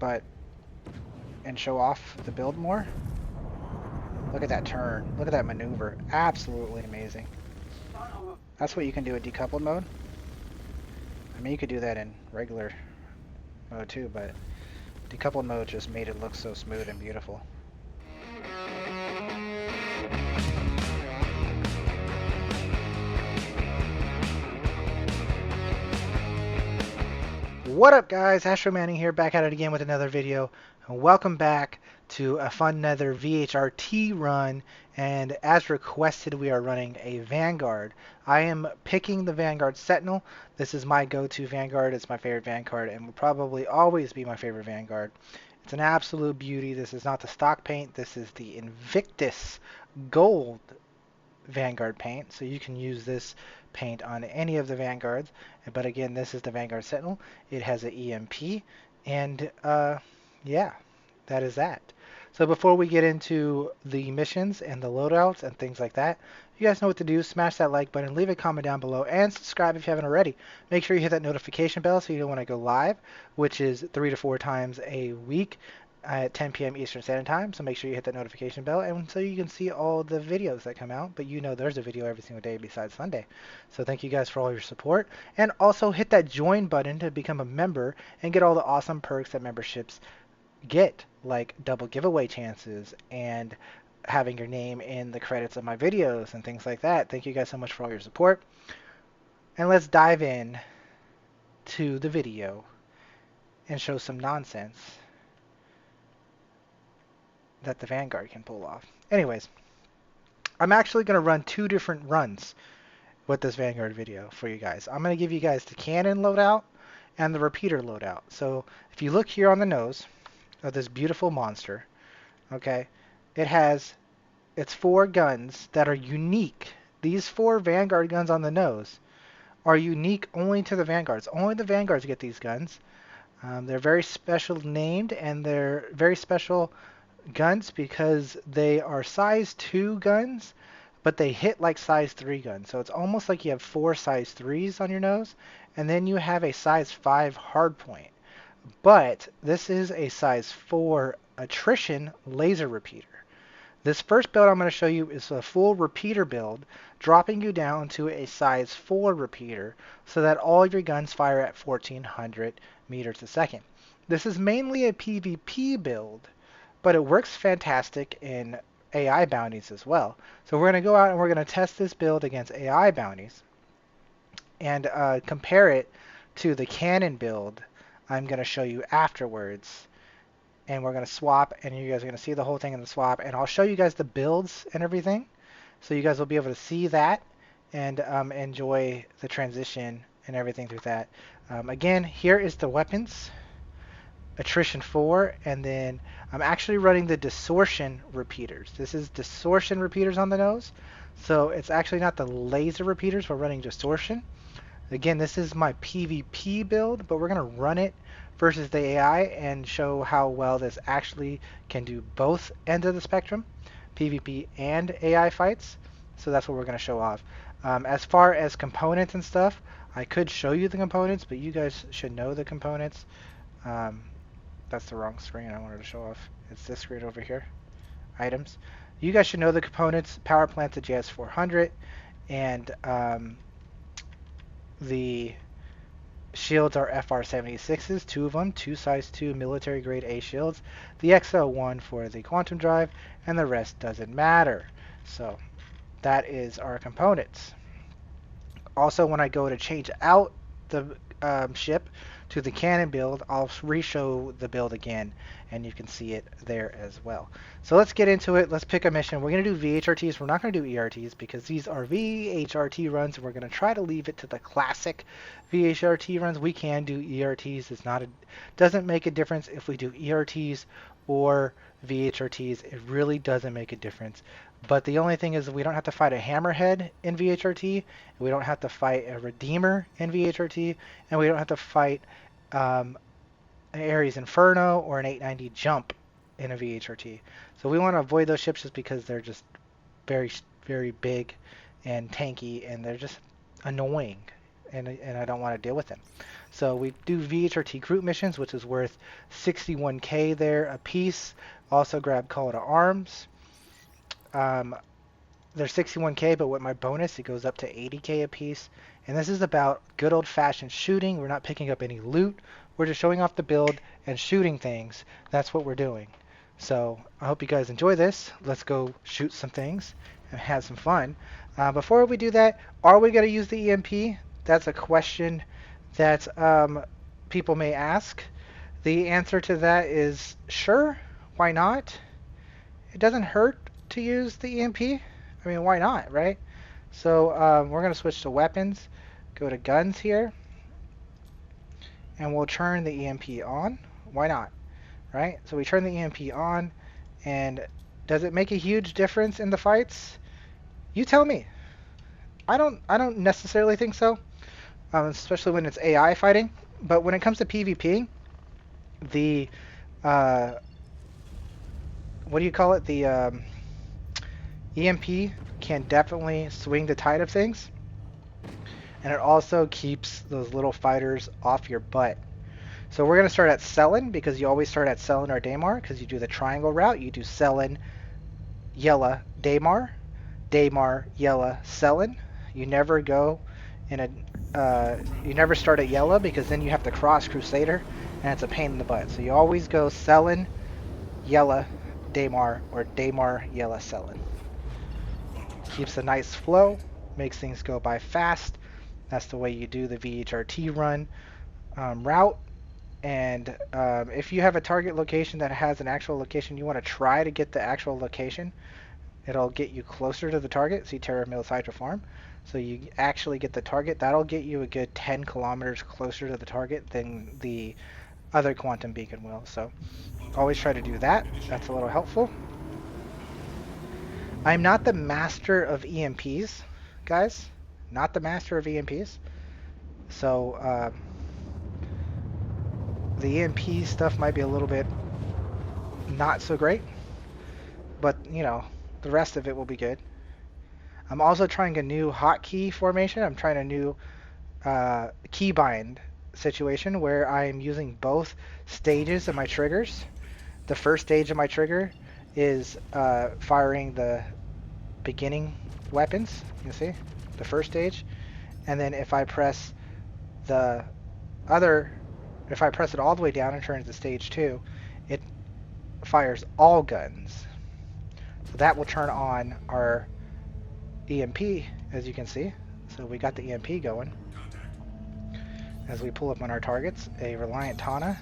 but and show off the build more. Look at that turn. Look at that maneuver. Absolutely amazing. That's what you can do with decoupled mode. I mean, you could do that in regular mode too, but decoupled mode just made it look so smooth and beautiful. What up, guys? Astro Manning here, back at it again with another video. And welcome back to another VHRT run. And as requested, we are running a Vanguard. I am picking the Vanguard Sentinel. This is my go-to Vanguard. It's my favorite Vanguard and will probably always be my favorite Vanguard. It's an absolute beauty. This is not the stock paint. This is the Invictus Gold Vanguard paint, so you can use this paint on any of the Vanguards. But again, this is the Vanguard Sentinel. It has an EMP, and yeah, that is that. So before we get into the missions and the loadouts and things like that, you guys know what to do. Smash that like button, leave a comment down below, and subscribe if you haven't already. Make sure you hit that notification bell so you know when I go live, which is 3 to 4 times a week at 10 p.m. Eastern Standard Time, so make sure you hit that notification bell, and so you can see all the videos that come out. But you know there's a video every single day besides Sunday. So thank you guys for all your support, and also hit that join button to become a member and get all the awesome perks that memberships get, like double giveaway chances and having your name in the credits of my videos and things like that. Thank you guys so much for all your support, and let's dive in to the video and show some nonsense that the Vanguard can pull off. Anyways, I'm actually going to run 2 different runs with this Vanguard video for you guys. I'm going to give you guys the cannon loadout and the repeater loadout. So if you look here on the nose of this beautiful monster, okay, it has its 4 guns that are unique. These 4 Vanguard guns on the nose are unique only to the Vanguards. Only the Vanguards get these guns. They're very special named, and they're very special guns because they are size 2 guns, but they hit like size 3 guns. So it's almost like you have 4 size 3s on your nose, and then you have a size 5 hardpoint. But this is a size 4 attrition laser repeater. This first build I'm going to show you is a full repeater build, dropping you down to a size 4 repeater so that all your guns fire at 1400 meters a second. This is mainly a PvP build, but it works fantastic in AI bounties as well. So we're going to go out and we're going to test this build against AI bounties and compare it to the cannon build I'm going to show you afterwards. And we're going to swap, and you guys are going to see the whole thing in the swap, and I'll show you guys the builds and everything, so you guys will be able to see that and enjoy the transition and everything through that. Again, here is the weapons. Attrition 4, and then I'm actually running the distortion repeaters. This is distortion repeaters on the nose, so it's actually not the laser repeaters. We're running distortion. Again, this is my PvP build, but we're going to run it versus the AI and show how well this actually can do both ends of the spectrum, PvP and AI fights. So that's what we're going to show off. As far as components and stuff, I could show you the components, but you guys should know the components. That's the wrong screen I wanted to show off. It's this screen over here. Items. You guys should know the components. Power plant's a JS400, and the shields are FR76s, 2 of them, 2 size 2 military grade A shields. The XL1 for the quantum drive, and the rest doesn't matter. So that is our components. Also, when I go to change out the ship to the cannon build, I'll re-show the build again, and you can see it there as well. So let's get into it. Let's pick a mission. We're going to do VHRTs. We're not going to do ERTs because these are VHRT runs, and we're going to try to leave it to the classic VHRT runs. We can do ERTs. Doesn't make a difference if we do ERTs or VHRTs. It really doesn't make a difference. But the only thing is we don't have to fight a hammerhead in VHRT, we don't have to fight a redeemer in VHRT, and we don't have to fight an Ares Inferno or an 890 jump in a VHRT. So we want to avoid those ships just because they're just very, very big and tanky, and they're just annoying and I don't want to deal with them. So we do VHRT group missions, which is worth 61k there a piece. Also grab Call to Arms. They're 61k, but with my bonus, it goes up to 80k a piece. And this is about good old-fashioned shooting. We're not picking up any loot. We're just showing off the build and shooting things. That's what we're doing. So I hope you guys enjoy this. Let's go shoot some things and have some fun. Before we do that, are we going to use the EMP? That's a question that people may ask. The answer to that is sure. Why not? It doesn't hurt to use the EMP. I mean, why not, right? So we're going to switch to weapons. Go to guns here. And we'll turn the EMP on. Why not? Right? So we turn the EMP on. And does it make a huge difference in the fights? You tell me. I don't necessarily think so. Especially when it's AI fighting. But when it comes to PvP, the what do you call it? The EMP can definitely swing the tide of things, and it also keeps those little fighters off your butt. So we're going to start at Selin, because you always start at Selin or Daymar, because you do the triangle route. You do Selin, Yella, Daymar, Daymar, Yella, Selin. You never go in a you never start at Yella, because then you have to cross Crusader, and it's a pain in the butt. So you always go Selin, Yella, Daymar, or Daymar, Yella, Selin. Keeps a nice flow, makes things go by fast. That's the way you do the VHRT run route. And if you have a target location that has an actual location, you want to try to get the actual location. It'll get you closer to the target. See Terra Mills Hydro Farm. So you actually get the target. That'll get you a good 10 kilometers closer to the target than the other quantum beacon will. So always try to do that. That's a little helpful. I'm not the master of EMPs, guys. Not the master of EMPs. So the EMP stuff might be a little bit not so great. But, you know, the rest of it will be good. I'm also trying a new hotkey formation. I'm trying a new keybind situation where I'm using both stages of my triggers. The first stage of my trigger is firing the beginning weapons. You can see the first stage, and then if I press the other, if I press it all the way down and turn it to stage 2, it fires all guns. So that will turn on our EMP, as you can see. So we got the EMP going. As we pull up on our targets, a Reliant Tana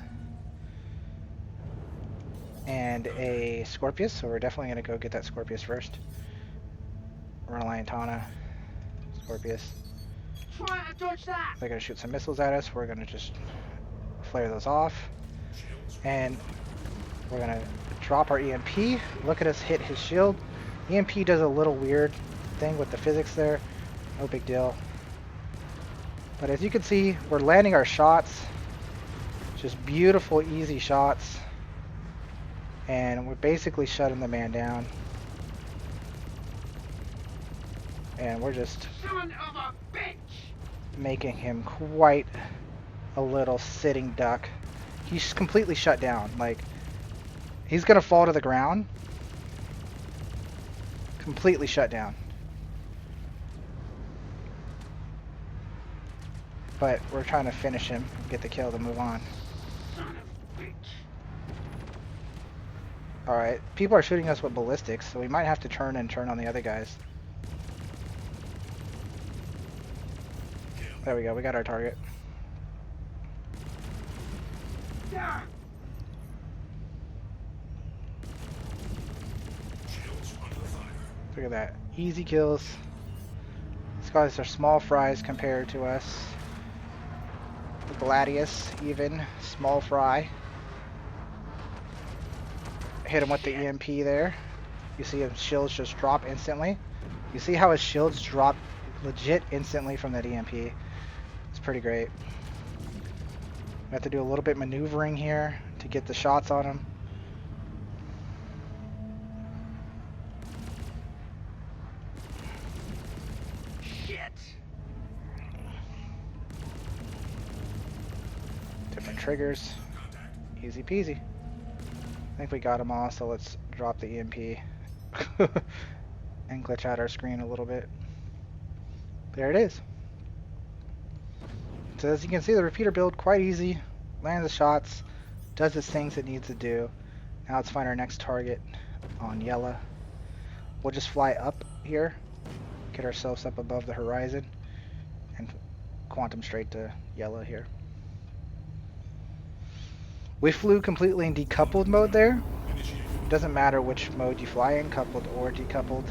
and a Scorpius, so we're definitely going to go get that Scorpius first. Reliant Tana, Scorpius. Try to dodge that. They're going to shoot some missiles at us. We're going to just flare those off. And we're going to drop our EMP. Look at us hit his shield. EMP does a little weird thing with the physics there. No big deal. But as you can see, we're landing our shots. Just beautiful, easy shots. And we're basically shutting the man down. And we're just Son of a bitch. making him quite a little sitting duck. He's completely shut down. Like, he's gonna fall to the ground. Completely shut down. But we're trying to finish him, get the kill to move on. Son of a bitch. Alright, people are shooting us with ballistics, so we might have to turn on the other guys. There we go, we got our target. Yeah. Look at that. Easy kills. These guys are small fries compared to us. The Gladius, even. Small fry. Hit him with the EMP there. You see his shields just drop instantly. You see how his shields drop legit instantly from that EMP. It's pretty great. We have to do a little bit maneuvering here to get the shots on him. Shit. triggers. Easy peasy. I think we got them all, so let's drop the EMP and glitch out our screen a little bit. There it is. So as you can see, the repeater build quite easy. Lands the shots, does its things it needs to do. Now let's find our next target on yellow. We'll just fly up here, get ourselves up above the horizon, and quantum straight to yellow here. We flew completely in decoupled mode there. Doesn't matter which mode you fly in, coupled or decoupled.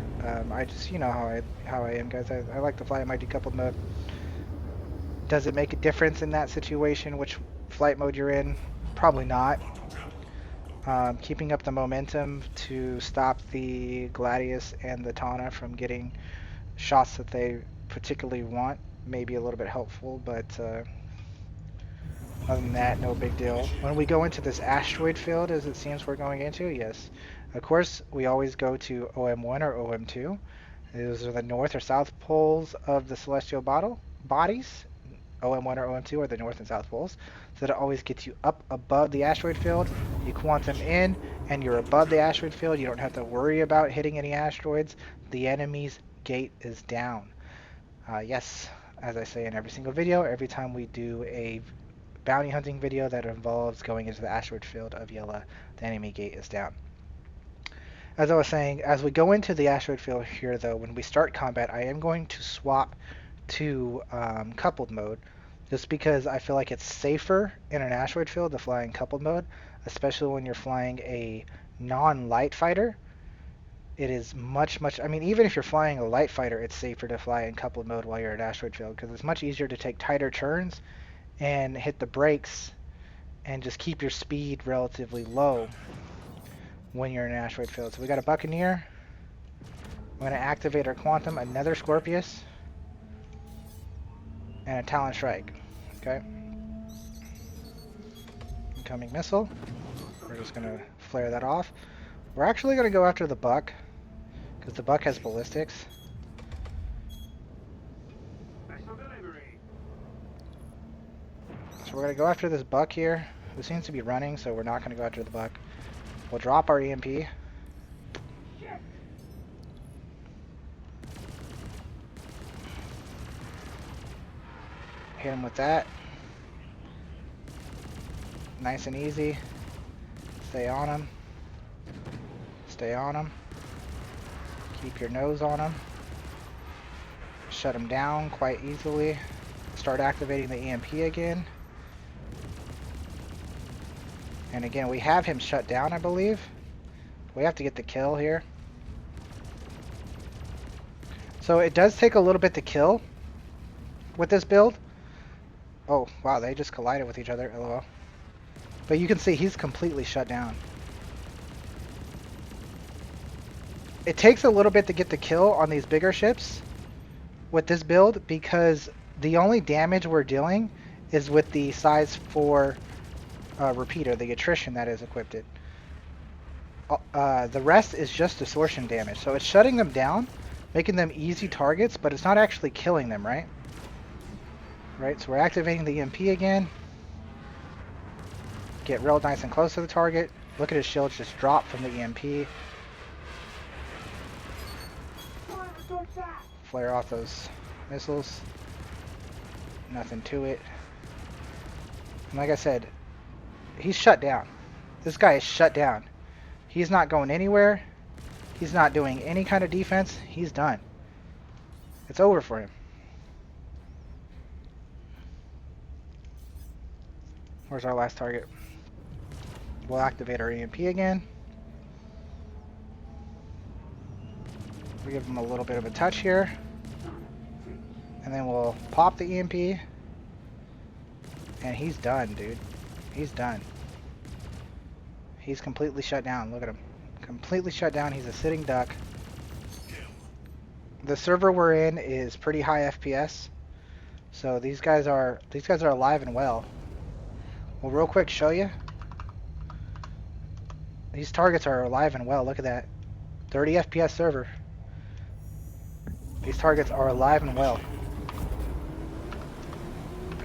I just, you know how I am, guys. I like to fly in my decoupled mode. Does it make a difference in that situation which flight mode you're in? Probably not. Keeping up the momentum to stop the Gladius and the Tana from getting shots that they particularly want may be a little bit helpful, but other than that, no big deal. When we go into this asteroid field, as it seems we're going into, yes. Of course, we always go to OM1 or OM2. Those are the north or south poles of the celestial bodies. OM1 or OM2 are the north and south poles. So that always gets you up above the asteroid field. You quantum in, and you're above the asteroid field. You don't have to worry about hitting any asteroids. The enemy's gate is down. Yes, as I say in every single video, every time we do a bounty hunting video that involves going into the asteroid field of yellow, the enemy gate is down. As I was saying, as we go into the asteroid field here, though, when we start combat, I am going to swap to coupled mode, just because I feel like it's safer in an asteroid field to fly in coupled mode, especially when you're flying a non-light fighter. It is much, I mean, even if you're flying a light fighter, it's safer to fly in coupled mode while you're at asteroid field, because it's much easier to take tighter turns and hit the brakes and just keep your speed relatively low when you're in an asteroid field. So we got a Buccaneer. We're going to activate our Quantum, another Scorpius, and a Talon Strike. Okay. Incoming missile. We're just going to flare that off. We're actually going to go after the Buck, because the Buck has ballistics. So we're going to go after this Buck here, who seems to be running, so we're not going to go after the Buck. We'll drop our EMP. Hit him with that. Nice and easy. Stay on him. Stay on him. Keep your nose on him. Shut him down quite easily. Start activating the EMP again. And again, we have him shut down, I believe. We have to get the kill here. So it does take a little bit to kill with this build. Oh, wow, they just collided with each other, lol. But you can see he's completely shut down. It takes a little bit to get the kill on these bigger ships with this build, because the only damage we're dealing is with the size 4 repeater, the attrition that is equipped. The rest is just distortion damage. So it's shutting them down, making them easy targets, but it's not actually killing them, right? Right, so we're activating the EMP again. Get real nice and close to the target. Look at his shields just drop from the EMP. Flare off those missiles. Nothing to it. And like I said, he's shut down. This guy is shut down. He's not going anywhere. He's not doing any kind of defense. He's done. It's over for him. Where's our last target? We'll activate our EMP again. We'll give him a little bit of a touch here. And then we'll pop the EMP. And he's done, dude. He's done. He's completely shut down. Look at him. Completely shut down. He's a sitting duck. The server we're in is pretty high FPS. So these guys are alive and well. We'll real quick show you. These targets are alive and well. Look at that. 30 FPS server. These targets are alive and well.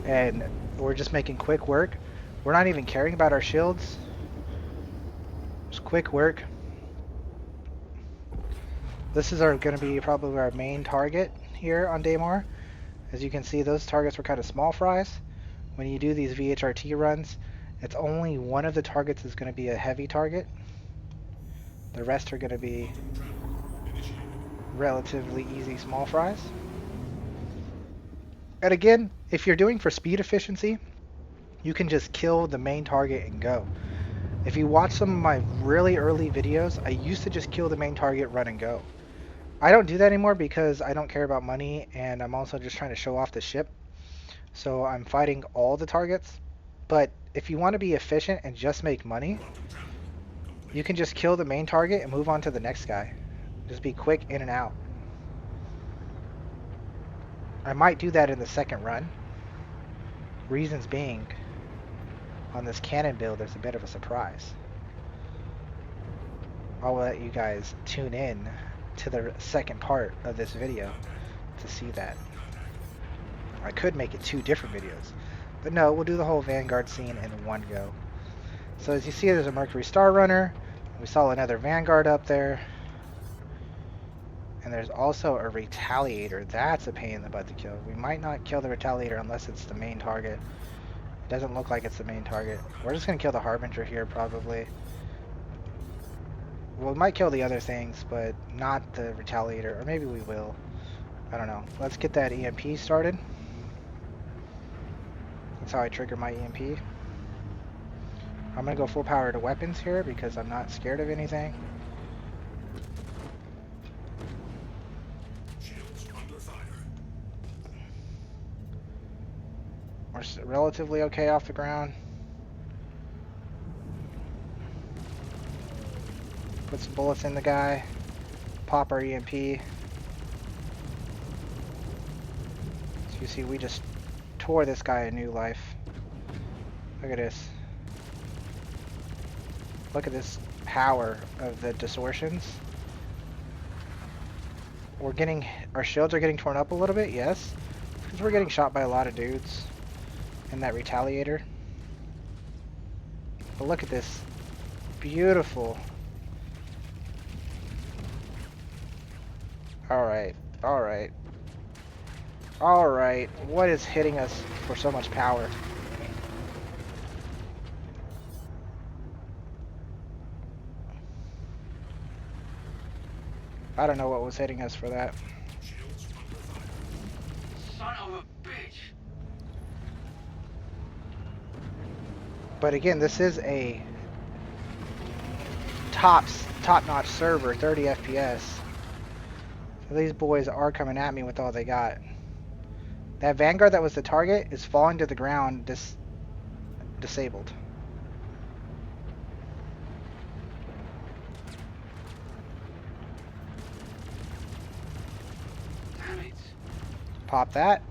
And we're just making quick work. We're not even caring about our shields. It's quick work. This is going to be probably our main target here on Daymar. As you can see, those targets were kind of small fries. When you do these VHRT runs, it's only one of the targets is going to be a heavy target. The rest are going to be relatively easy small fries. And again, if you're doing for speed efficiency, you can just kill the main target and go. If you watch some of my really early videos, I used to just kill the main target, run and go. I don't do that anymore because I don't care about money, and I'm also just trying to show off the ship. So I'm fighting all the targets. But if you want to be efficient and just make money, you can just kill the main target and move on to the next guy. Just be quick in and out. I might do that in the second run. Reasons being, on this cannon build, there's a bit of a surprise. I'll let you guys tune in to the second part of this video to see that. I could make it 2 different videos, but no, we'll do the whole Vanguard scene in one go. So as you see, there's a Mercury Star Runner. We saw another Vanguard up there. And there's also a Retaliator. That's a pain in the butt to kill. We might not kill the Retaliator unless it's the main target. It doesn't look like it's the main target. We're just going to kill the Harbinger here, probably. Well, we might kill the other things, but not the Retaliator. Or maybe we will. I don't know. Let's get that EMP started. That's how I trigger my EMP. I'm going to go full power to weapons here because I'm not scared of anything. We're relatively okay off the ground. Put some bullets in the guy. Pop our EMP. So you see, we just tore this guy a new life. Look at this. Look at this power of the distortions. We're getting, our shields are getting torn up a little bit, yes. Because we're getting shot by a lot of dudes. And that Retaliator. But look at this. Beautiful. Alright, alright. Alright, what is hitting us for so much power? I don't know what was hitting us for that. Son of a bitch. But again, this is a top-notch server, 30 FPS. So these boys are coming at me with all they got. That Vanguard that was the target is falling to the ground, disabled. Damn it. Pop that.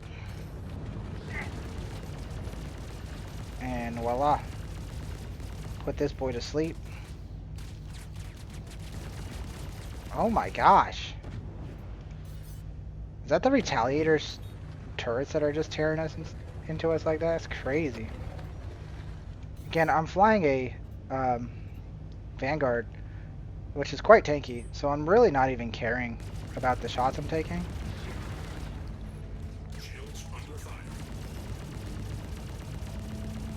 And voila. Put this boy to sleep. Oh my gosh. Is that the Retaliator's turrets that are just tearing us into us like that? That's crazy. Again, I'm flying a Vanguard, which is quite tanky, so I'm really not even caring about the shots I'm taking.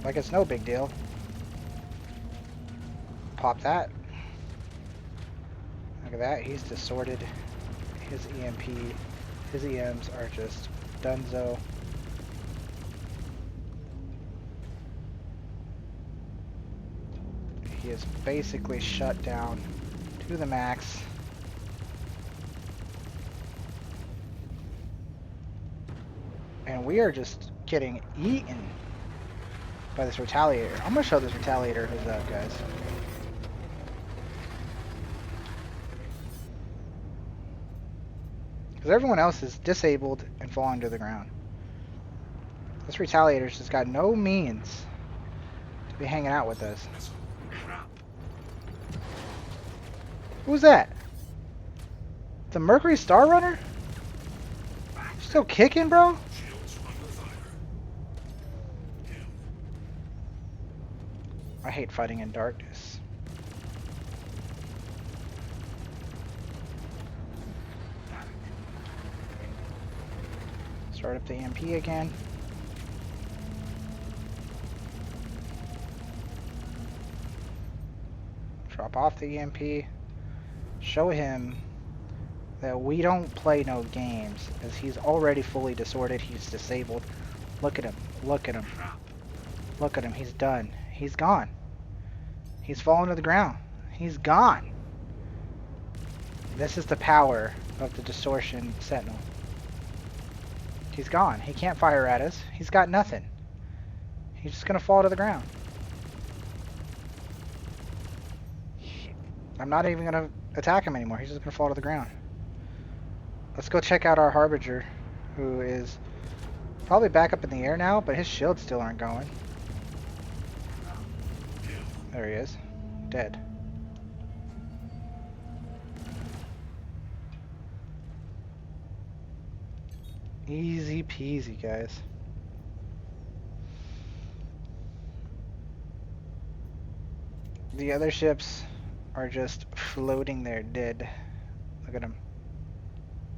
Like, it's no big deal. Pop that. Look at that, he's distorted. His EMP, his EMs are just dunzo. He is basically shut down to the max. And we are just getting eaten by this Retaliator. I'm gonna show this Retaliator who's up, guys. Because everyone else is disabled and falling to the ground. This Retaliator's just got no means to be hanging out with us. Who's that? The Mercury Star Runner? Still kicking, bro? I hate fighting in darkness. Start up the EMP again. Drop off the EMP. Show him that we don't play no games, as he's already fully disordered. He's disabled. Look at him. Look at him. Look at him. He's done. He's gone. He's fallen to the ground. He's gone. This is the power of the Distortion Sentinel. He's gone. He can't fire at us. He's got nothing. He's just gonna fall to the ground. I'm not even gonna attack him anymore. He's just gonna fall to the ground. Let's go check out our Harbinger, who is probably back up in the air now, but his shields still aren't going. There he is. Dead. Easy peasy, guys. The other ships are just floating there dead. Look at him.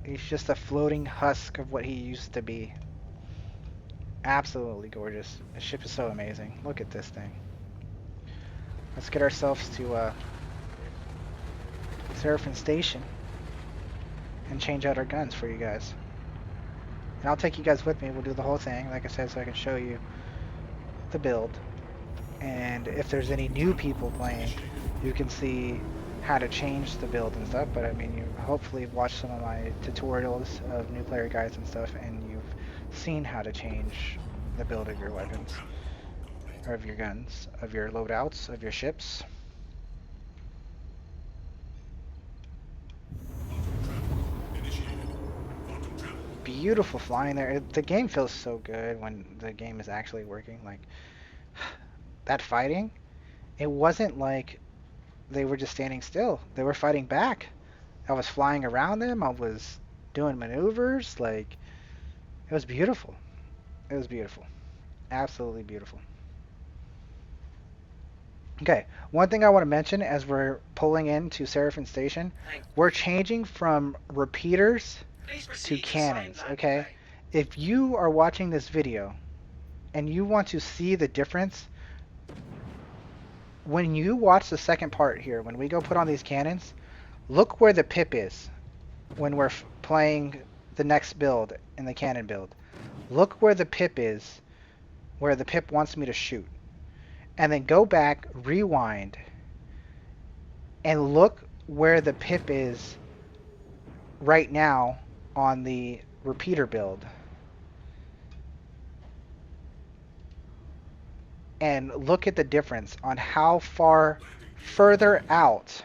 He's just a floating husk of what he used to be. Absolutely gorgeous. The ship is so amazing. Look at this thing. Let's get ourselves to Seraphim Station and change out our guns for you guys. And I'll take you guys with me. We'll do the whole thing, like I said, so I can show you the build. And if there's any new people playing, you can see how to change the build and stuff. But I mean, you hopefully watched some of my tutorials of new player guides and stuff, and you've seen how to change the build of your weapons, or of your guns, of your loadouts, of your ships. Beautiful flying there. The game feels so good when the game is actually working. Like, that fighting, it wasn't like they were just standing still. They were fighting back. I was flying around them. I was doing maneuvers. Like, it was beautiful. It was beautiful. Absolutely beautiful. Okay, one thing I want to mention as we're pulling into Seraphim Station, we're changing from repeaters to cannons, okay? If you are watching this video and you want to see the difference, when you watch the second part here, when we go put on these cannons, look where the pip is when we're playing the next build in the cannon build. Look where the pip is, where the pip wants me to shoot. And then go back, rewind, and look where the pip is right now on the repeater build. And look at the difference on how far further out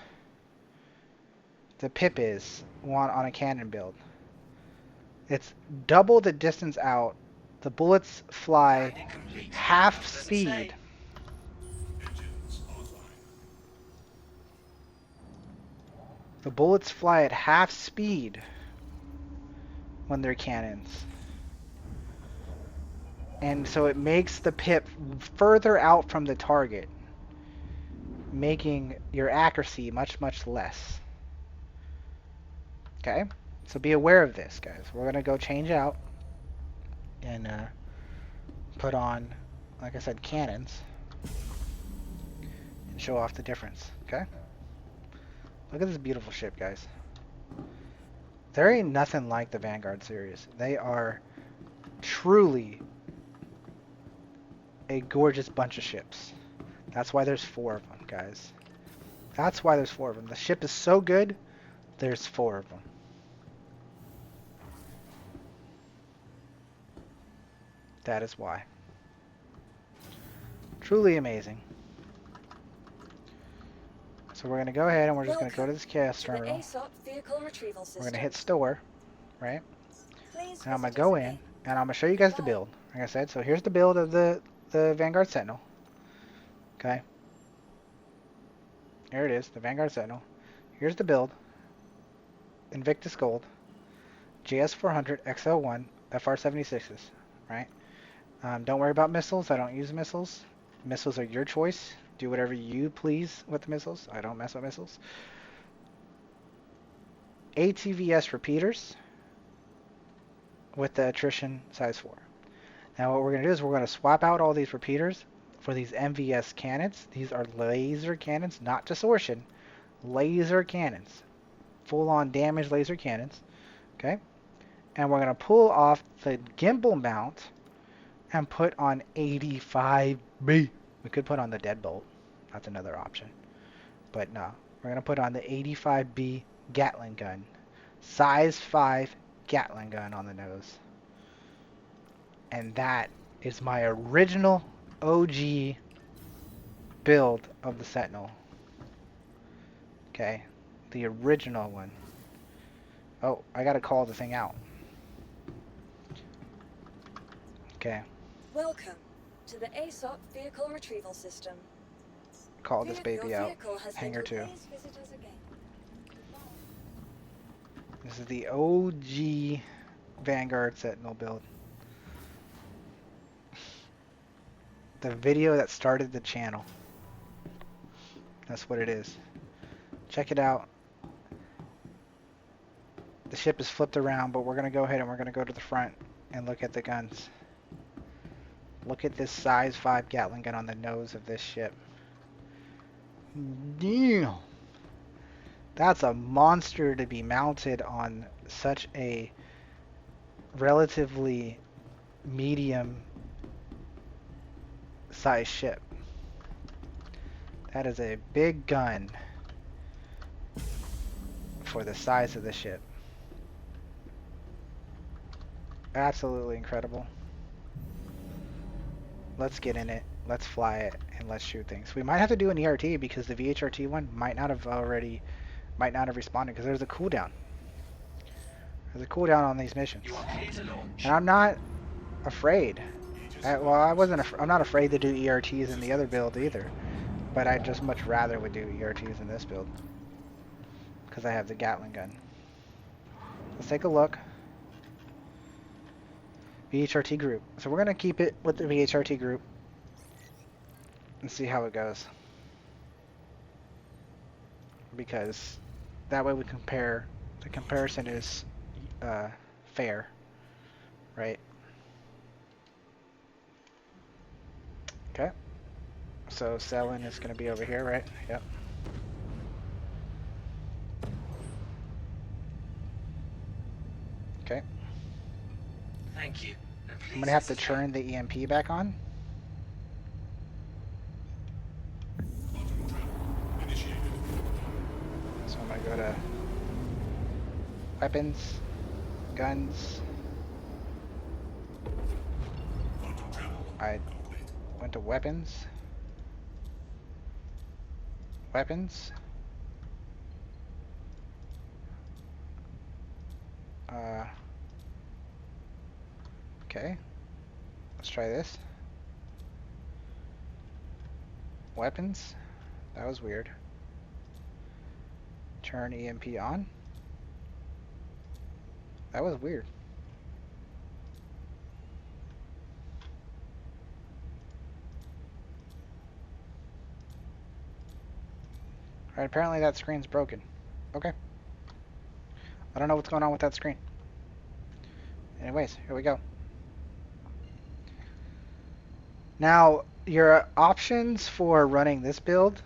the pip is on a cannon build. It's double the distance out. The bullets fly half speed. The bullets fly at half speed when they're cannons. And so it makes the pip further out from the target, making your accuracy much, much less. Okay? So be aware of this, guys. We're going to go change out and put on, like I said, cannons and show off the difference. Okay? Look at this beautiful ship, guys. There ain't nothing like the Vanguard series. They are truly a gorgeous bunch of ships. That's why there's 4 of them, guys. That's why there's 4 of them. The ship is so good, there's 4 of them. That is why. Truly amazing. So we're going to go ahead and we're just going to go to this chaos terminal. We're going to hit store, right? And I'm going to go in and I'm going to show you guys the build. Like I said, so here's the build of the Vanguard Sentinel. Okay. Here it is, the Vanguard Sentinel. Here's the build. Invictus Gold. GS400 XL1 FR76s, right? Don't worry about missiles. I don't use missiles. Missiles are your choice. Do whatever you please with the missiles. I don't mess with missiles. ATVS repeaters with the attrition size 4. Now what we're going to do is we're going to swap out all these repeaters for these MVS cannons. These are laser cannons, not distortion. Laser cannons. Full-on damage laser cannons. Okay? And we're going to pull off the gimbal mount and put on 85B. We could put on the deadbolt. That's another option. But no. We're going to put on the 85B Gatling gun. Size 5 Gatling gun on the nose. And that is my original OG build of the Sentinel. Okay. The original one. Oh, I gotta call the thing out. Okay. Welcome to the ASOP Vehicle Retrieval System. Call this baby Your out. vehicle has Hangar been 2. Please visit us again. This is the OG Vanguard Sentinel build. The video that started the channel. That's what it is. Check it out. The ship is flipped around, but we're going to go ahead and we're going to go to the front and look at the guns. Look at this size 5 Gatling gun on the nose of this ship. Damn! That's a monster to be mounted on such a relatively medium size ship. That is a big gun for the size of the ship. Absolutely incredible. Let's get in it, let's fly it, and let's shoot things. We might have to do an ERT because the VHRT one might not have responded because there's a cooldown. There's a cooldown on these missions. And I'm not afraid. I'm not afraid to do ERTs in the other build either. But I just much rather would do ERTs in this build. Because I have the Gatling gun. Let's take a look. VHRT group. So we're going to keep it with the VHRT group. And see how it goes. Because that way we compare. The comparison is fair. Right? Okay. So selling is going to be over here, right? Yep. Okay. Thank you. I'm going to have to turn the EMP back on. So I'm going to go to weapons, guns. I went to weapons. Weapons. Okay. Let's try this. Weapons. That was weird. Turn EMP on. That was weird. Alright, apparently that screen's broken. Okay. I don't know what's going on with that screen. Anyways, here we go. Now, your options for running this build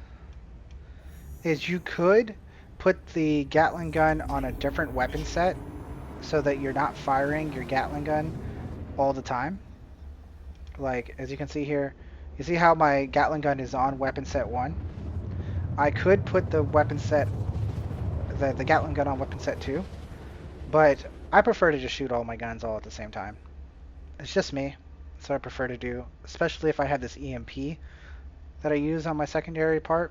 is you could put the Gatling gun on a different weapon set so that you're not firing your Gatling gun all the time. Like, as you can see here, you see how my Gatling gun is on weapon set 1? I could put the weapon set, the Gatling gun on weapon set 2, but I prefer to just shoot all my guns all at the same time. It's just me, so I prefer to do, especially if I have this EMP that I use on my secondary part.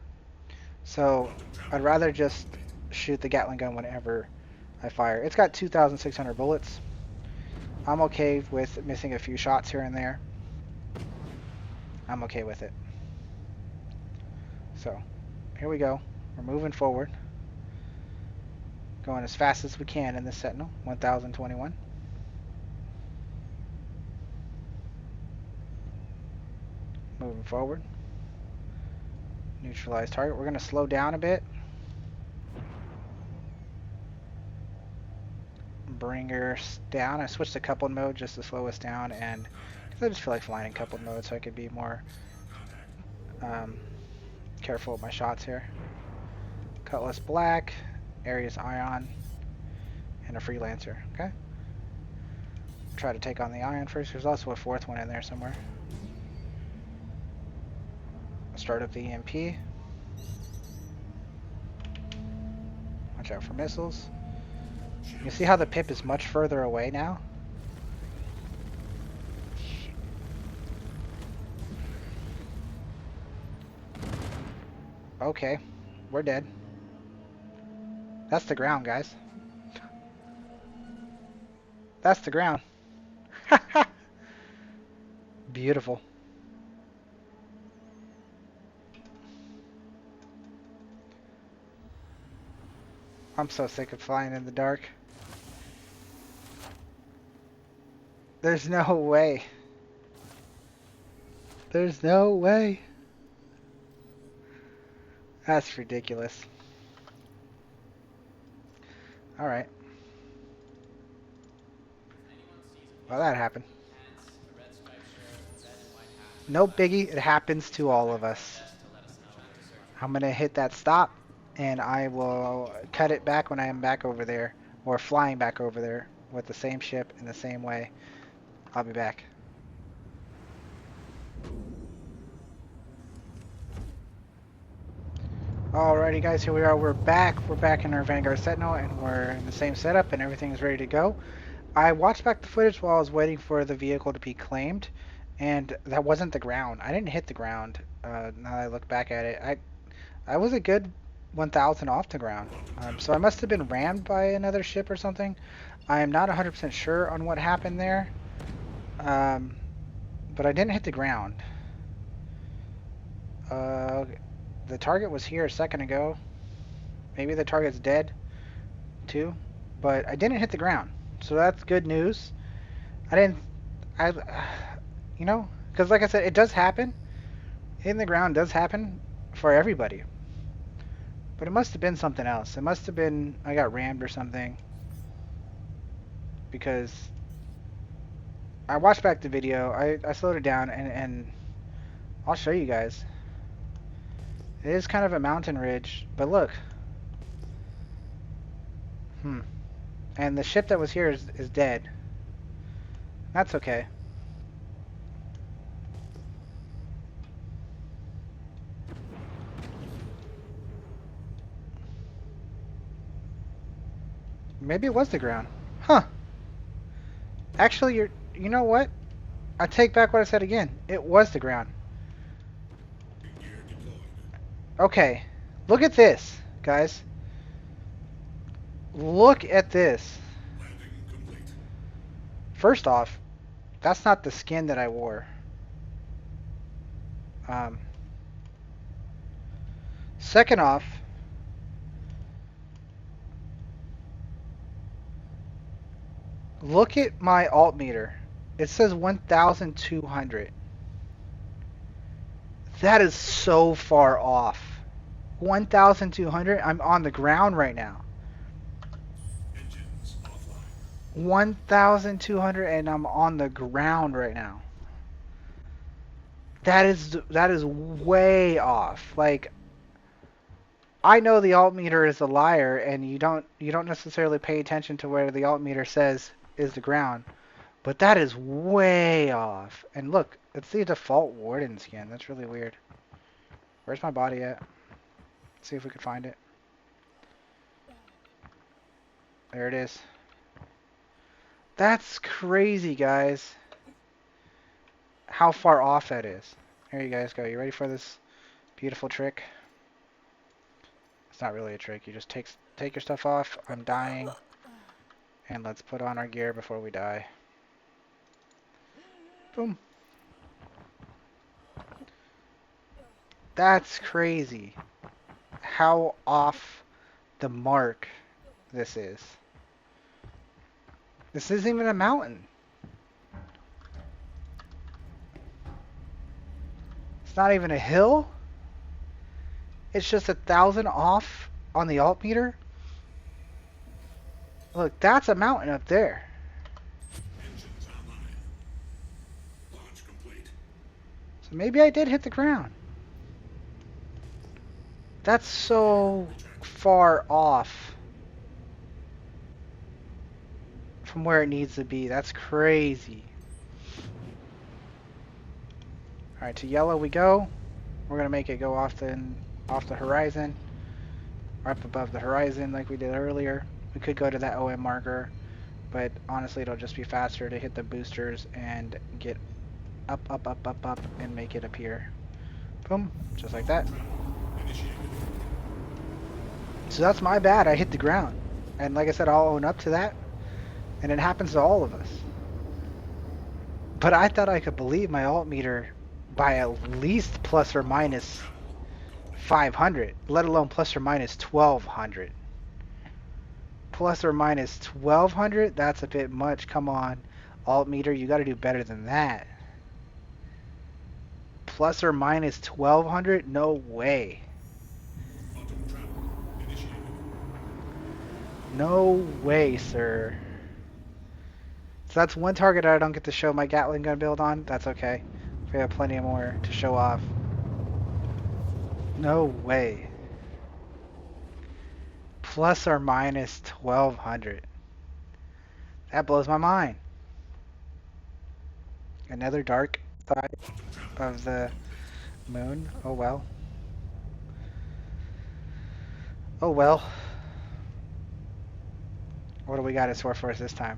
So I'd rather just shoot the Gatling gun whenever I fire. It's got 2,600 bullets. I'm okay with missing a few shots here and there. I'm okay with it. So here we go. We're moving forward. Going as fast as we can in this Sentinel. 1021. Moving forward. Neutralize target. We're going to slow down a bit. Bring her down. I switched to coupled mode just to slow us down, and because I just feel like flying in coupled mode so I could be more careful with my shots here. Cutlass black, Ares ion, and a freelancer. Okay. Try to take on the ion first. There's also a fourth one in there somewhere. Start up the EMP. Watch out for missiles. You see how the pip is much further away now? Okay, we're dead. That's the ground, guys. That's the ground. Beautiful. I'm so sick of flying in the dark. There's no way. There's no way. That's ridiculous. Alright. Well, that happened. No biggie. It happens to all of us. I'm going to hit that stop, and I will cut it back when I am back over there, or flying back over there with the same ship in the same way. I'll be back. Alrighty guys, here we are. We're back. We're back in our Vanguard Sentinel, and we're in the same setup, and everything is ready to go. I watched back the footage while I was waiting for the vehicle to be claimed, and that wasn't the ground. I didn't hit the ground. Now that I look back at it, I was a good 1,000 off the ground. So I must have been rammed by another ship or something. I am not 100% sure on what happened there. But I didn't hit the ground. The target was here a second ago. Maybe the target's dead too. But I didn't hit the ground. So that's good news. You know, because like I said, it does happen. Hitting the ground does happen for everybody. But it must have been something else. It must have been I got rammed or something. Because I watched back the video. I slowed it down and I'll show you guys. It is kind of a mountain ridge, but look. And the ship that was here is dead. That's okay. Maybe it was the ground. Huh. Actually, you know what? I take back what I said again. It was the ground. Okay. Look at this, guys. Look at this. First off, that's not the skin that I wore. Second off, look at my altimeter. It says 1,200. That is so far off. 1,200? I'm on the ground right now. 1,200 and I'm on the ground right now. That is way off. Like, I know the altimeter is a liar, and you don't necessarily pay attention to where the altimeter says is the ground, but that is way off. And look, it's the default Warden skin. That's really weird. Where's my body at? Let's see if we can find it. There it is. That's crazy, guys. How far off that is. Here you guys go. You ready for this beautiful trick? It's not really a trick. You just take your stuff off. I'm dying. And let's put on our gear before we die. Boom. That's crazy. How off the mark this is. This isn't even a mountain. It's not even a hill. It's just 1,000 off on the alt meter. Look, that's a mountain up there. Engines online. Launch complete. So maybe I did hit the ground. That's so far off from where it needs to be. That's crazy. Alright, to yellow we go. We're gonna make it go off the horizon. Or up above the horizon like we did earlier. We could go to that OM marker, but honestly it'll just be faster to hit the boosters and get up, up, up, up, up, and make it appear. Boom, just like that. So that's my bad, I hit the ground. And like I said, I'll own up to that. And it happens to all of us. But I thought I could believe my alt meter by at least plus or minus 500, let alone plus or minus 1,200. Plus or minus 1,200? That's a bit much. Come on, alt meter, you got to do better than that. Plus or minus 1,200? No way. No way, sir. So that's one target I don't get to show my Gatling gun build on. That's okay. We have plenty more to show off. No way. Plus or minus 1,200. That blows my mind. Another dark side of the moon. Oh well. Oh well. What do we got in store for us this time?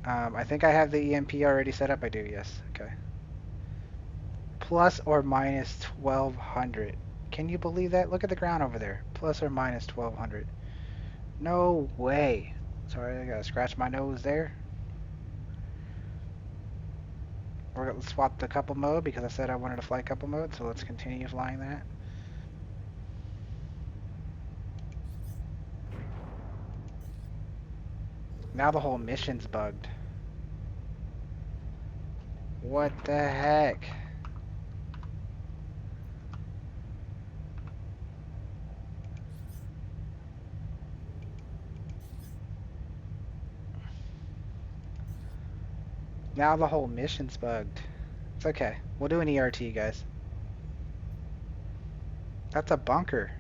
I think I have the EMP already set up. I do, yes. Okay. Plus or minus 1,200. Can you believe that? Look at the ground over there. Plus or minus 1,200. No way. Sorry, I gotta scratch my nose there. We're gonna swap the couple mode because I said I wanted to fly couple mode, so let's continue flying that. Now the whole mission's bugged. What the heck? Now the whole mission's bugged. It's okay. We'll do an ERT, guys. That's a bunker.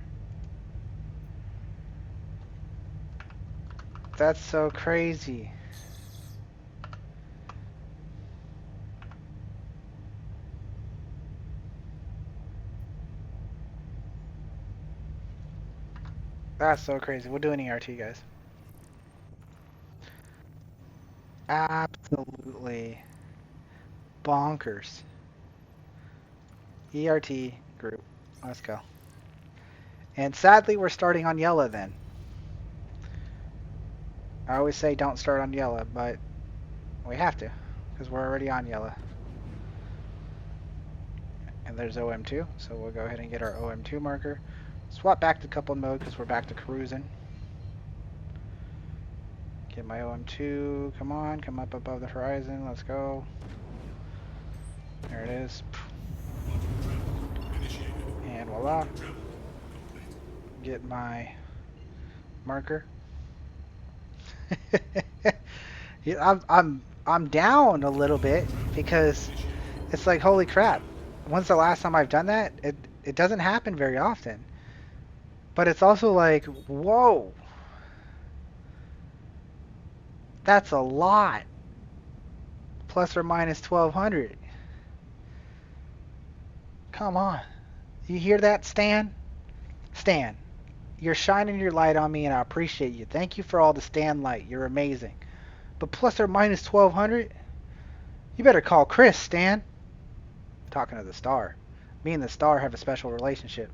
That's so crazy. That's so crazy. We'll do an ERT, guys. Absolutely bonkers. ERT group. Let's go. And sadly, we're starting on yellow then. I always say don't start on yellow, but we have to because we're already on yellow. And there's OM2, so we'll go ahead and get our OM2 marker. Swap back to couple mode because we're back to cruising. Get my OM2. Come on, come up above the horizon. Let's go. There it is. And voila. Get my marker. Yeah, I'm down a little bit because it's like, holy crap. When's the last time I've done that? It doesn't happen very often. But it's also like, whoa. That's a lot. Plus or minus 1,200. Come on. You hear that, Stan? Stan, you're shining your light on me and I appreciate you. Thank you for all the Stan light. You're amazing. But plus or minus 1,200? You better call Chris, Stan. I'm talking to the Star. Me and the Star have a special relationship.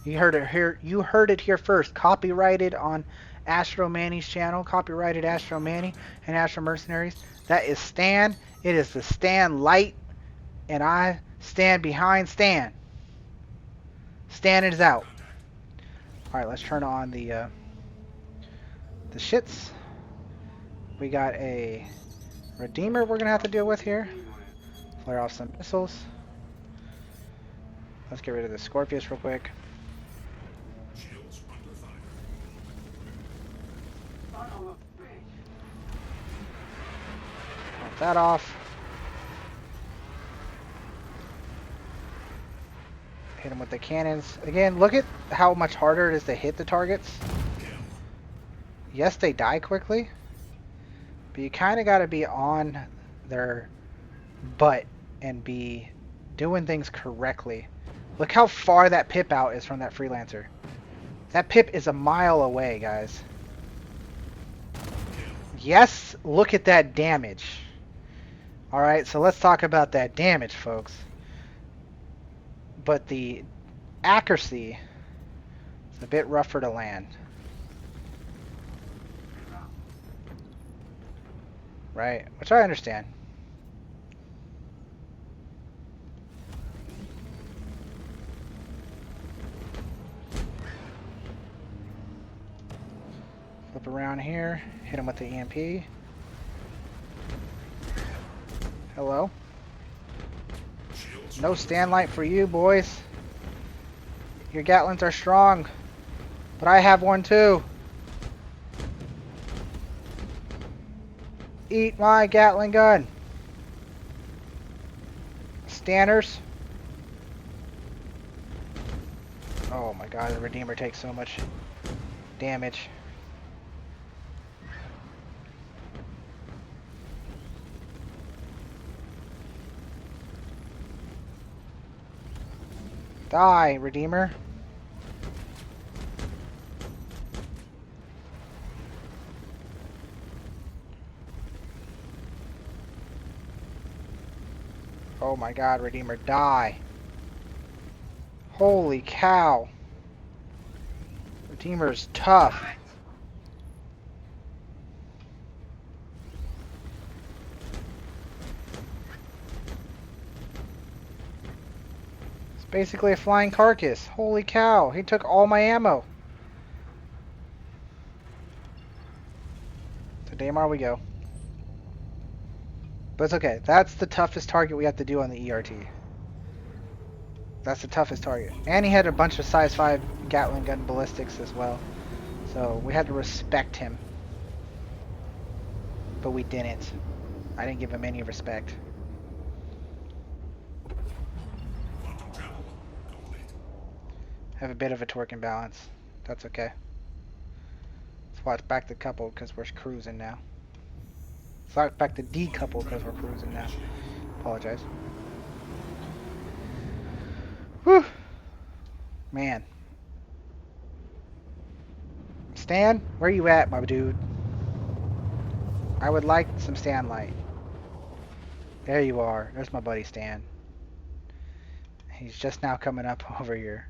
You heard it here. You heard it here first. Copyrighted on Astro Manny's channel. Copyrighted Astro Manny and Astro Mercenaries. That is Stan. It is the Stan light. And I stand behind Stan. Stan is out. Alright, let's turn on the shits. We got a Redeemer we're going to have to deal with here. Flare off some missiles. Let's get rid of the Scorpius real quick. Shields under fire. Pop that off. Hit him with the cannons. Again, look at how much harder it is to hit the targets. Yes, they die quickly, but you kind of got to be on their butt and be doing things correctly. Look how far that pip out is from that Freelancer. That pip is a mile away, guys. Yes, look at that damage. Alright, so let's talk about that damage, folks. But the accuracy is a bit rougher to land. Right, which I understand. Flip around here, hit him with the EMP. Hello. No stand light for you, boys. Your Gatlins are strong, but I have one too. Eat my Gatling gun. Stanners. Oh my god, the Redeemer takes so much damage. Die, Redeemer. Oh my god, Redeemer, die. Holy cow. Redeemer's tough. It's basically a flying carcass. Holy cow, he took all my ammo. To Daymar we go. But it's okay. That's the toughest target we have to do on the ERT. That's the toughest target. And he had a bunch of size 5 Gatling gun ballistics as well. So we had to respect him. But we didn't. I didn't give him any respect. Quantum travel complete. Have a bit of a torque imbalance. That's okay. Let's watch back the couple because we're cruising now. Let's watch back the decouple because we're cruising now. Apologize. Whew. Man. Stan, where you at, my dude? I would like some Stan light. There you are. There's my buddy Stan. He's just now coming up over here.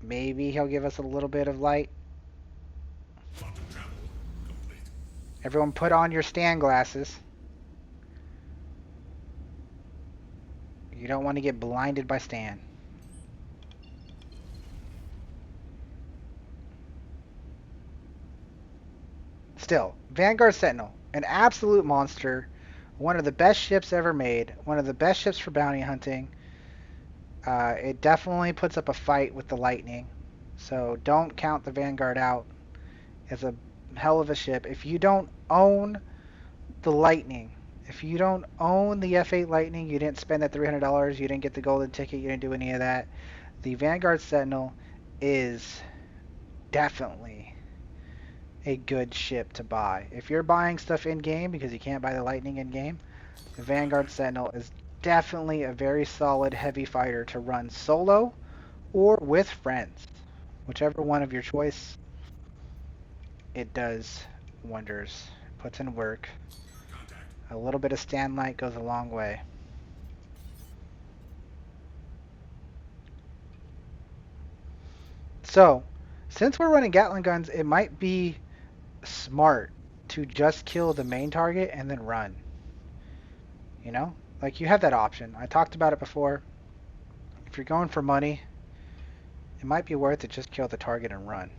Maybe he'll give us a little bit of light. Quantum travel complete. Everyone put on your Stan glasses. You don't want to get blinded by Stan. Still, Vanguard Sentinel, an absolute monster, one of the best ships ever made, one of the best ships for bounty hunting. It definitely puts up a fight with the Lightning, so don't count the Vanguard out. It's a hell of a ship. If you don't own the Lightning, if you don't own the F8 Lightning, you didn't spend that $300, you didn't get the golden ticket, you didn't do any of that, the Vanguard Sentinel is definitely a good ship to buy. If you're buying stuff in-game because you can't buy the Lightning in-game, the Vanguard Sentinel is definitely a very solid heavy fighter to run solo or with friends. Whichever one of your choice, it does wonders. Puts in work. Contact. A little bit of stand light goes a long way. So, since we're running Gatling guns, it might be smart to just kill the main target and then run. You know? Like, you have that option. I talked about it before. If you're going for money, it might be worth it just kill the target and run.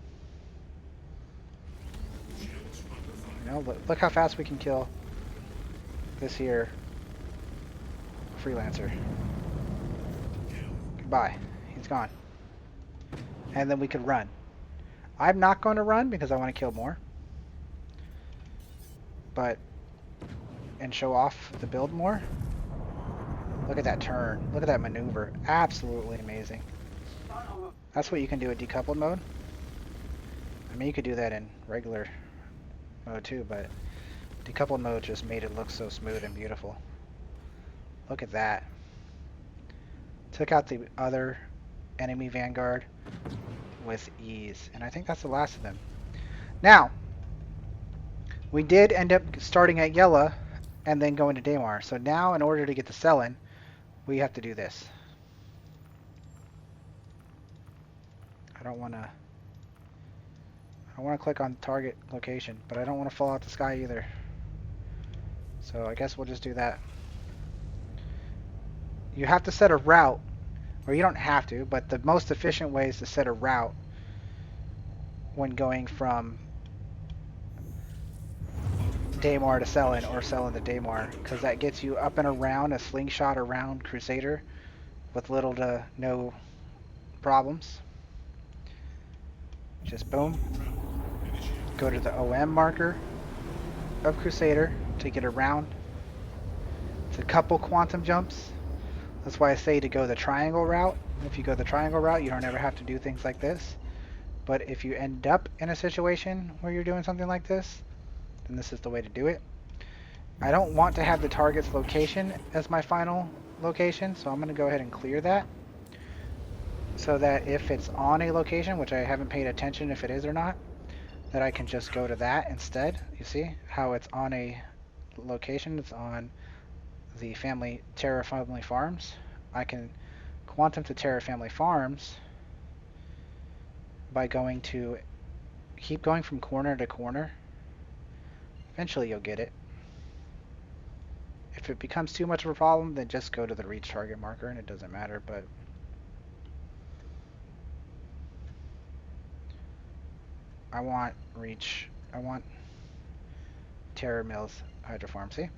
Shields under fire. You know, look how fast we can kill this here Freelancer. Kill. Goodbye. He's gone. And then we could run. I'm not going to run because I want to kill more. But, and show off the build more. Look at that turn. Look at that maneuver. Absolutely amazing. That's what you can do at decoupled mode. I mean, you could do that in regular mode too, but decoupled mode just made it look so smooth and beautiful. Look at that. Took out the other enemy Vanguard with ease. And I think that's the last of them. Now, we did end up starting at Yella and then going to Daymar. So now in order to get the Cellin, we have to do this. I don't want to click on target location, but I don't want to fall out the sky either. So I guess we'll just do that. You have to set a route, or you don't have to, but the most efficient way is to set a route when going from Daymar to Cellin or Cellin to Daymar, because that gets you up and around a slingshot around Crusader with little to no problems. Just boom. Go to the OM marker of Crusader to get around. It's a couple quantum jumps. That's why I say to go the triangle route. If you go the triangle route, you don't ever have to do things like this. But if you end up in a situation where you're doing something like this, then this is the way to do it. I don't want to have the target's location as my final location, so I'm going to go ahead and clear that. So that if it's on a location, which I haven't paid attention if it is or not, that I can just go to that instead. You see how it's on a location? It's on the Terra Family Farms. I can quantum to Terra Family Farms by keep going from corner to corner. Eventually you'll get it. If it becomes too much of a problem, then just go to the reach target marker and it doesn't matter, but I want Terra Mills Hydro Farm. See?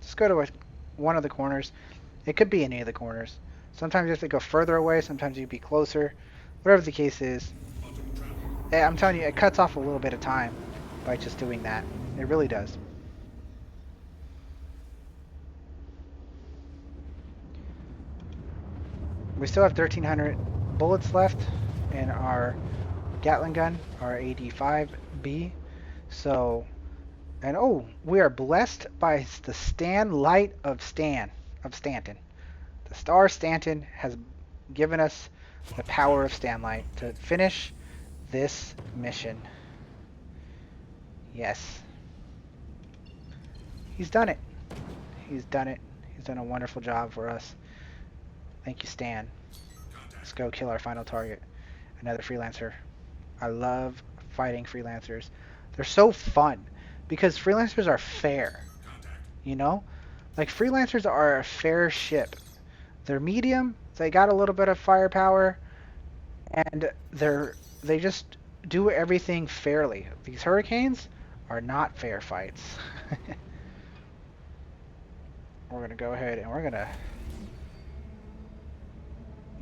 Just go to one of the corners. It could be any of the corners. Sometimes you have to go further away, sometimes you'd be closer. Whatever the case is. I'm telling you, it cuts off a little bit of time by just doing that. It really does. We still have 1,300 bullets left in our Gatling gun, our AD5B. So, and oh, we are blessed by the Stan Light of Stanton. The Star Stanton has given us the power of Stanlight to finish this mission. Yes. He's done it. He's done it. He's done a wonderful job for us. Thank you, Stan. Let's go kill our final target. Another freelancer. I love fighting freelancers. They're so fun because freelancers are fair. You know? Like, freelancers are a fair ship. They're medium, they got a little bit of firepower, and they just do everything fairly. These hurricanes are not fair fights. We're going to go ahead and we're going to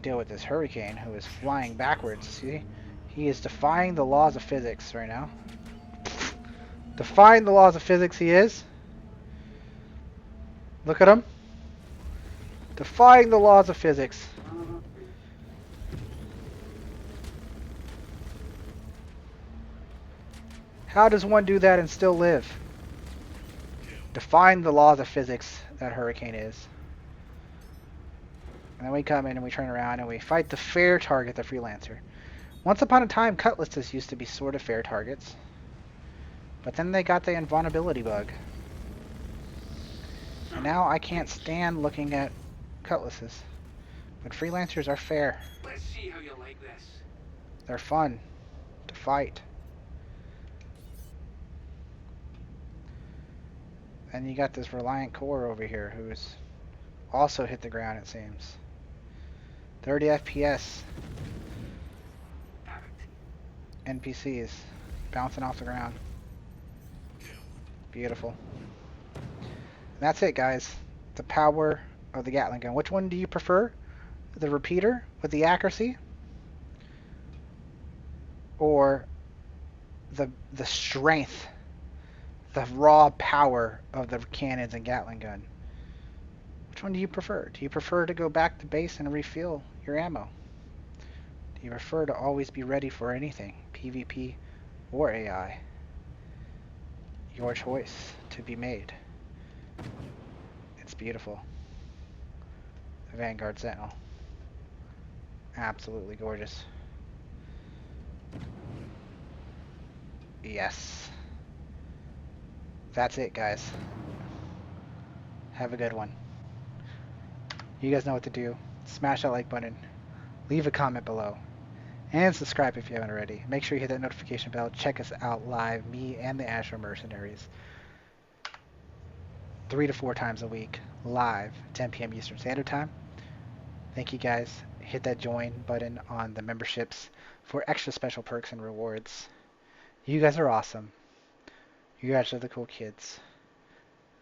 deal with this hurricane who is flying backwards. See? He is defying the laws of physics right now. Defying the laws of physics he is. Look at him. Defying the laws of physics. How does one do that and still live? Defying the laws of physics, that hurricane is. And then we come in and we turn around and we fight the fair target, the freelancer. Once upon a time, cutlasses used to be sort of fair targets. But then they got the invulnerability bug. And now I can't stand looking at cutlasses. But freelancers are fair. Let's see how you like this. They're fun to fight. And you got this Reliant Core over here who's also hit the ground, it seems. 30 FPS. NPCs bouncing off the ground. Beautiful. And that's it, guys. The power of the Gatling gun. Which one do you prefer? the repeater with the accuracy, or the strength, the raw power of the cannons and Gatling gun? Which one do you prefer? Do you prefer to go back to base and refill your ammo? Do you prefer to always be ready for anything, PvP or AI? Your choice to be made. It's beautiful. The Vanguard Sentinel. Absolutely gorgeous. Yes. That's it, guys. Have a good one. You guys know what to do. Smash that like button. Leave a comment below. And subscribe if you haven't already. Make sure you hit that notification bell. Check us out live, me and the Astro Mercenaries. 3 to 4 times a week. Live, 10 p.m. Eastern Standard Time. Thank you guys. Hit that join button on the memberships for extra special perks and rewards. You guys are awesome. You guys are the cool kids.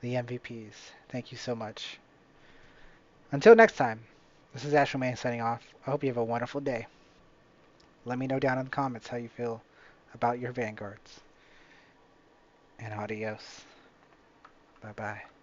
The MVPs. Thank you so much. Until next time, this is Astro Man signing off. I hope you have a wonderful day. Let me know down in the comments how you feel about your Vanguards. And adios. Bye-bye.